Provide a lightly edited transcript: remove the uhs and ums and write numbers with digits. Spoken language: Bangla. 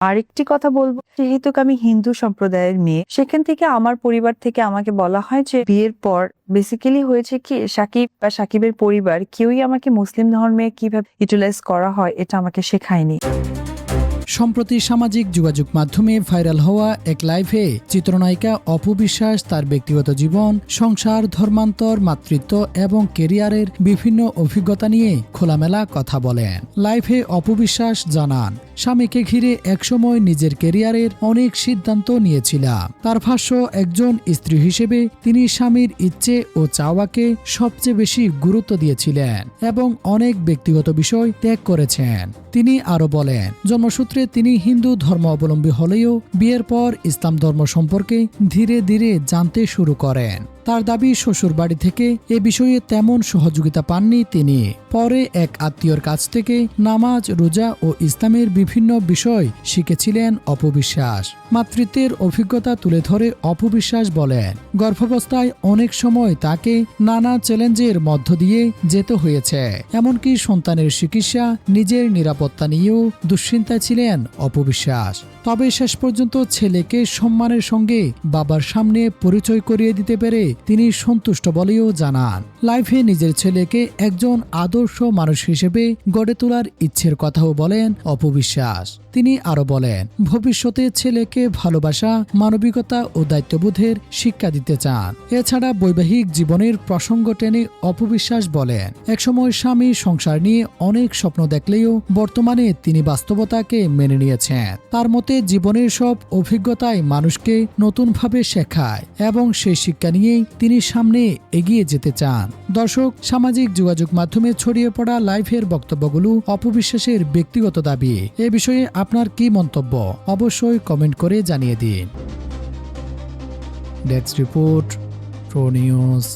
আরেকটি কথা বলবো, যেহেতু আমি হিন্দু সম্প্রদায়ের মেয়ে, সেখান থেকে আমার পরিবার থেকে আমাকে বলা হয় যে বিয়ের পর বেসিক্যালি হয়েছে কি, সাকিব বা সাকিবের পরিবার কেউই আমাকে মুসলিম ধর্মে কিভাবে ইউটিলাইজ করা হয় এটা আমাকে শেখায়নি। সম্প্রতি সামাজিক যোগাযোগ মাধ্যমে ভাইরাল হওয়া এক লাইভে চিত্রনায়িকা অপু বিশ্বাস তার ব্যক্তিগত জীবন, সংসার, ধর্মান্তর, মাতৃত্ব এবং কেরিয়ারের বিভিন্ন অভিজ্ঞতা নিয়ে খোলামেলা কথা বলেন। লাইভে অপু বিশ্বাস জানান, স্বামীকে ঘিরে একসময় নিজের কেরিয়ারের অনেক সিদ্ধান্ত নিয়েছিলাম। তার ভাষ্য, একজন স্ত্রী হিসেবে তিনি স্বামীর ইচ্ছে ও চাওয়াকে সবচেয়ে বেশি গুরুত্ব দিয়েছিলেন এবং অনেক ব্যক্তিগত বিষয় ত্যাগ করেছেন। তিনি আরো বলেন, জন্মসূত্রে তিনি হিন্দু ধর্ম অবলম্বী হলেও বিয়ের পর ইসলাম ধর্ম সম্পর্কে ধীরে ধীরে জানতে শুরু করেন। তার দাবি, শ্বশুর বাড়ি থেকে এ বিষয়ে তেমন সহযোগিতা পাননি তিনি। পরে এক আত্মীয়র কাছ থেকে নামাজ, রোজা ও ইসলামের বিভিন্ন বিষয় শিখেছিলেন অপু বিশ্বাস। মাতৃত্বের অভিজ্ঞতা তুলে ধরে অপু বিশ্বাস বলেন, গর্ভাবস্থায় অনেক সময় তাকে নানা চ্যালেঞ্জের মধ্য দিয়ে যেতে হয়েছে। এমনকি সন্তানের চিকিৎসা, নিজের নিরাপত্তা নিয়েও দুশ্চিন্তায় ছিলেন অপু বিশ্বাস। তবে শেষ পর্যন্ত ছেলেকে সম্মানের সঙ্গে বাবার সামনে পরিচয় করিয়ে দিতে পেরে তিনি সন্তুষ্ট বলেও জানান। লাইভে নিজের ছেলেকে একজন আদর্শ মানুষ হিসেবে গড়ে তোলার ইচ্ছের কথাও বলেন অপু বিশ্বাস। তিনি আরো বলেন, ভবিষ্যতে ছেলেকে ভালোবাসা, মানবিকতা ও দায়িত্ববোধের শিক্ষা দিতে চান। এছাড়া বৈবাহিক জীবনের প্রসঙ্গ টেনে অপু বিশ্বাস বলেন, একসময় স্বামী সংসার নিয়ে অনেক স্বপ্ন দেখলেও বর্তমানে তিনি বাস্তবতাকে মেনে নিয়েছেন। তার মতে, জীবনের সব অভিজ্ঞতাই মানুষকে নতুনভাবে শেখায় এবং সেই শিক্ষা নিয়েই তিনি সামনে এগিয়ে যেতে চান। দর্শক, সামাজিক যোগাযোগ মাধ্যমে ছড়িয়ে পড়া লাইভের বক্তব্যগুলো অপু বিশ্বাসের ব্যক্তিগত দাবি। এ বিষয়ে আপনার কি মন্তব্য অবশ্যই কমেন্ট করে জানিয়ে দিন। Desk report, pro news.